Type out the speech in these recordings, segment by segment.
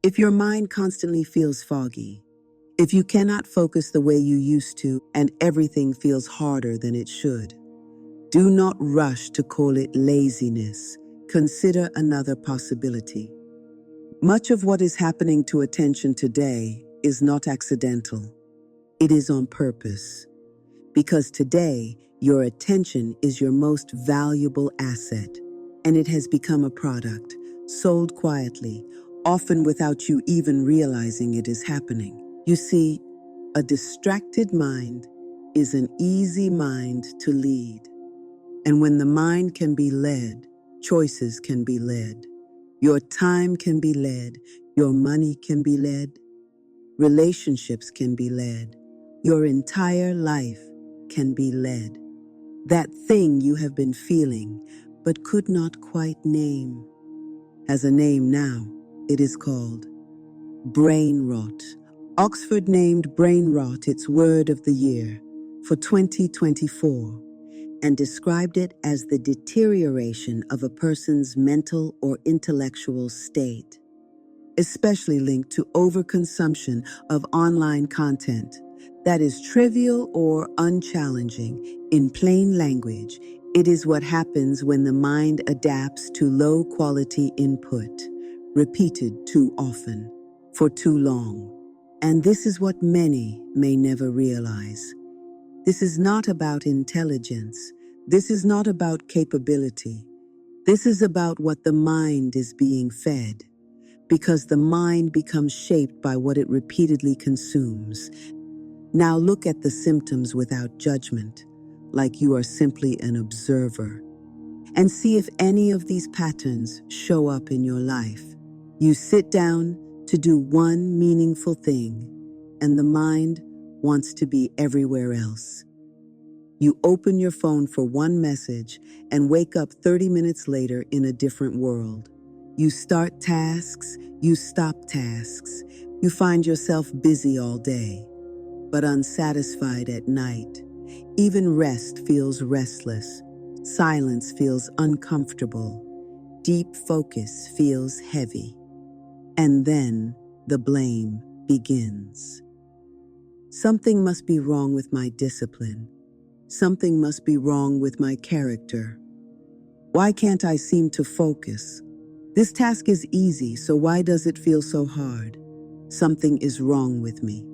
If your mind constantly feels foggy, if you cannot focus the way you used to and everything feels harder than it should, do not rush to call it laziness. Consider another possibility. Much of what is happening to attention today is not accidental. It is on purpose. Because today, your attention is your most valuable asset, and it has become a product, sold quietly, often without you even realizing it is happening. You see, a distracted mind is an easy mind to lead. And when the mind can be led, choices can be led. Your time can be led. Your money can be led. Relationships can be led. Your entire life can be led. That thing you have been feeling but could not quite name has a name now. It is called brain rot. Oxford named brain rot its word of the year for 2024 and described it as the deterioration of a person's mental or intellectual state, especially linked to overconsumption of online content that is trivial or unchallenging. In plain language, it is what happens when the mind adapts to low-quality input, repeated too often, for too long. And this is what many may never realize. This is not about intelligence. This is not about capability. This is about what the mind is being fed, because the mind becomes shaped by what it repeatedly consumes. Now look at the symptoms without judgment, like you are simply an observer, and see if any of these patterns show up in your life. You sit down to do one meaningful thing, and the mind wants to be everywhere else. You open your phone for one message and wake up 30 minutes later in a different world. You start tasks, you stop tasks. You find yourself busy all day, but unsatisfied at night. Even rest feels restless. Silence feels uncomfortable. Deep focus feels heavy. And then the blame begins. Something must be wrong with my discipline. Something must be wrong with my character. Why can't I seem to focus? This task is easy, so why does it feel so hard? Something is wrong with me.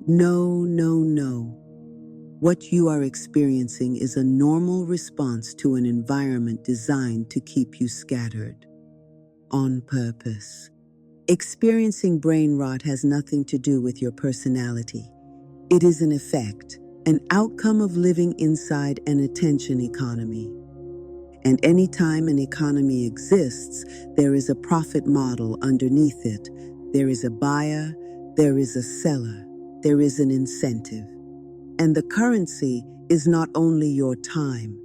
No, no, no. What you are experiencing is a normal response to an environment designed to keep you scattered. On purpose. Experiencing brain rot has nothing to do with your personality. It is an effect, an outcome of living inside an attention economy. And anytime an economy exists, there is a profit model underneath it. There is a buyer, there is a seller, there is an incentive. And the currency is not only your time.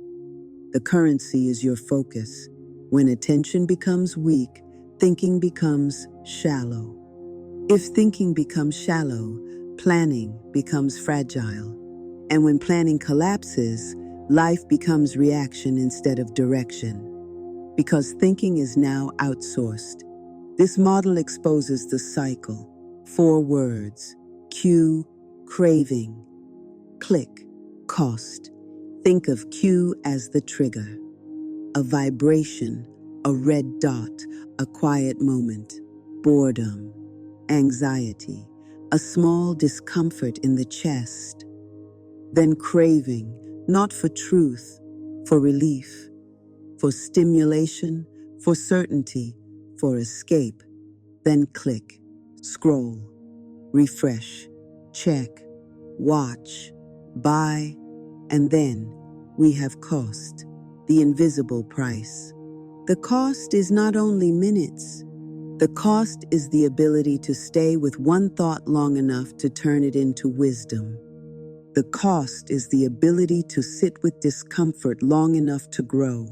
The currency is your focus. When attention becomes weak, thinking becomes shallow. If thinking becomes shallow, planning becomes fragile. And when planning collapses, life becomes reaction instead of direction. Because thinking is now outsourced. This model exposes the cycle. 4 words: cue, craving, click, cost. Think of cue as the trigger. A vibration, a red dot, a quiet moment, boredom, anxiety, a small discomfort in the chest. Then craving, not for truth, for relief, for stimulation, for certainty, for escape. Then click, scroll, refresh, check, watch, buy, and then we have cost, the invisible price. The cost is not only minutes. The cost is the ability to stay with one thought long enough to turn it into wisdom. The cost is the ability to sit with discomfort long enough to grow.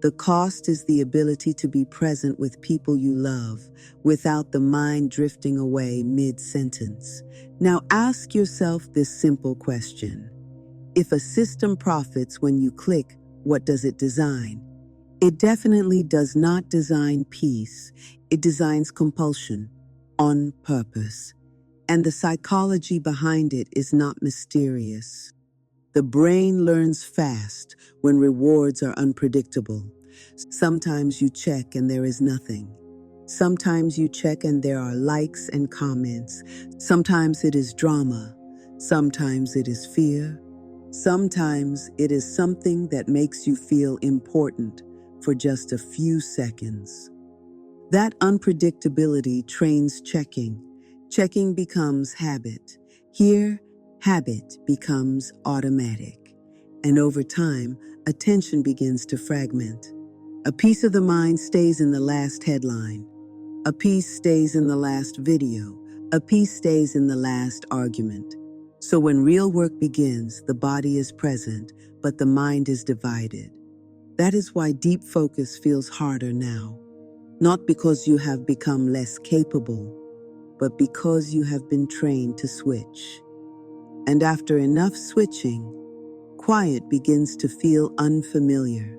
The cost is the ability to be present with people you love without the mind drifting away mid-sentence. Now ask yourself this simple question. If a system profits when you click, what does it design? It definitely does not design peace. It designs compulsion. on purpose. And the psychology behind it is not mysterious. The brain learns fast when rewards are unpredictable. Sometimes you check and there is nothing. Sometimes you check and there are likes and comments. Sometimes it is drama. Sometimes it is fear. Sometimes it is something that makes you feel important for just a few seconds. That unpredictability trains checking. Checking becomes habit. Here, habit becomes automatic. And over time, attention begins to fragment. A piece of the mind stays in the last headline. A piece stays in the last video. A piece stays in the last argument. So when real work begins, the body is present, but the mind is divided. That is why deep focus feels harder now. Not because you have become less capable, but because you have been trained to switch. And after enough switching, quiet begins to feel unfamiliar.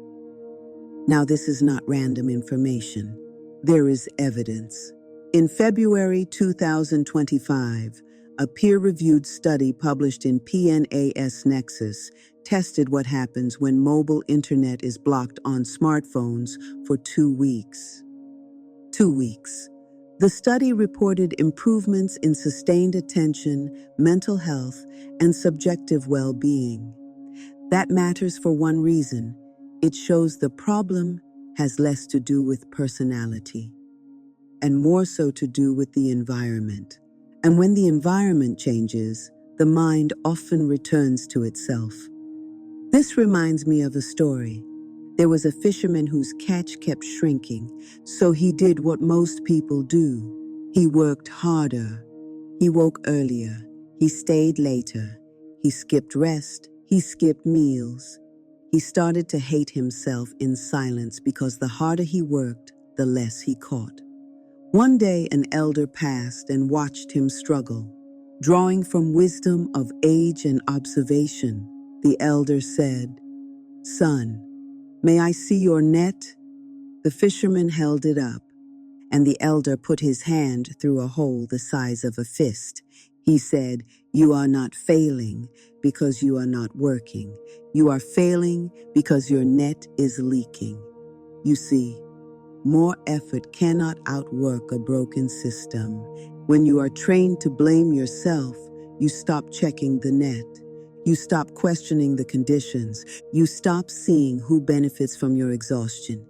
Now, this is not random information. There is evidence. In February 2025, a peer-reviewed study published in PNAS Nexus tested what happens when mobile internet is blocked on smartphones for 2 weeks. 2 weeks. The study reported improvements in sustained attention, mental health, and subjective well-being. That matters for one reason. It shows the problem has less to do with personality and more so to do with the environment. And when the environment changes, the mind often returns to itself. This reminds me of a story. There was a fisherman whose catch kept shrinking, so he did what most people do. He worked harder. He woke earlier. He stayed later. He skipped rest. He skipped meals. He started to hate himself in silence because the harder he worked, the less he caught. One day, an elder passed and watched him struggle. Drawing from wisdom of age and observation, the elder said, "Son, may I see your net?" The fisherman held it up, and the elder put his hand through a hole the size of a fist. He said, "You are not failing because you are not working. You are failing because your net is leaking." You see, more effort cannot outwork a broken system. When you are trained to blame yourself, you stop checking the net. You stop questioning the conditions. You stop seeing who benefits from your exhaustion.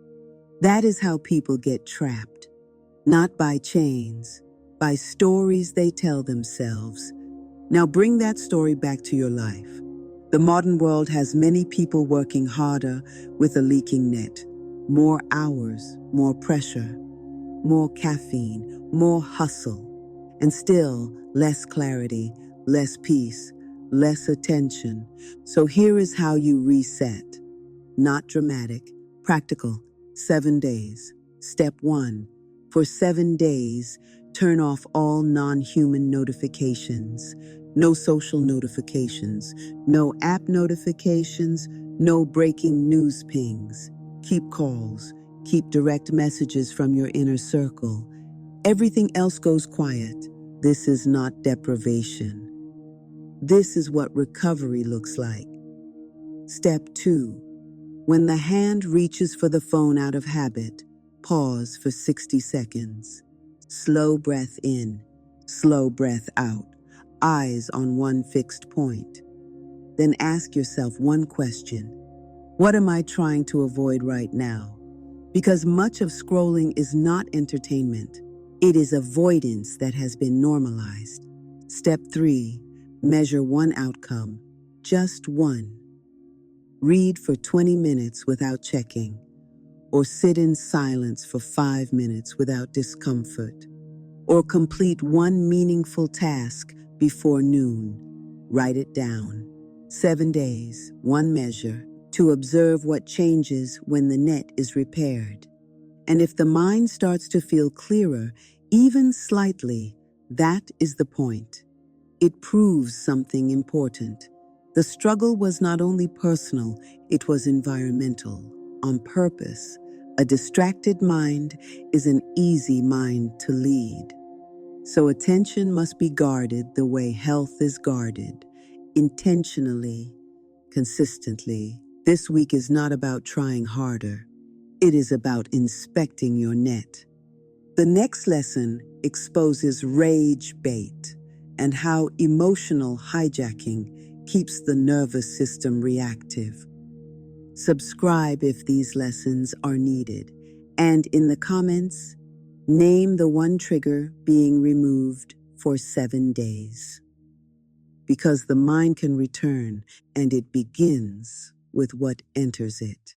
That is how people get trapped. Not by chains, by stories they tell themselves. Now bring that story back to your life. The modern world has many people working harder with a leaking net. More hours, more pressure, more caffeine, more hustle, and still less clarity, less peace, less attention. So here is how you reset. Not dramatic, practical. 7 days. Step 1. For 7 days, turn off all non-human notifications. No social notifications, no app notifications, no breaking news pings. Keep calls, keep direct messages from your inner circle. Everything else goes quiet. This is not deprivation. This is what recovery looks like. Step 2. When the hand reaches for the phone out of habit, pause for 60 seconds. Slow breath in, slow breath out, eyes on one fixed point. Then ask yourself one question. What am I trying to avoid right now? Because much of scrolling is not entertainment. It is avoidance that has been normalized. Step 3. Measure one outcome, just one. Read for 20 minutes without checking, or sit in silence for 5 minutes without discomfort, or complete one meaningful task before noon. Write it down. 7 days, one measure, to observe what changes when the net is repaired. And if the mind starts to feel clearer, even slightly, that is the point. It proves something important. The struggle was not only personal, it was environmental, on purpose. A distracted mind is an easy mind to lead. So attention must be guarded the way health is guarded, intentionally, consistently. This week is not about trying harder. It is about inspecting your net. The next lesson exposes rage bait and how emotional hijacking keeps the nervous system reactive. Subscribe if these lessons are needed. And in the comments, name the one trigger being removed for 7 days. Because the mind can return, and it begins with what enters it.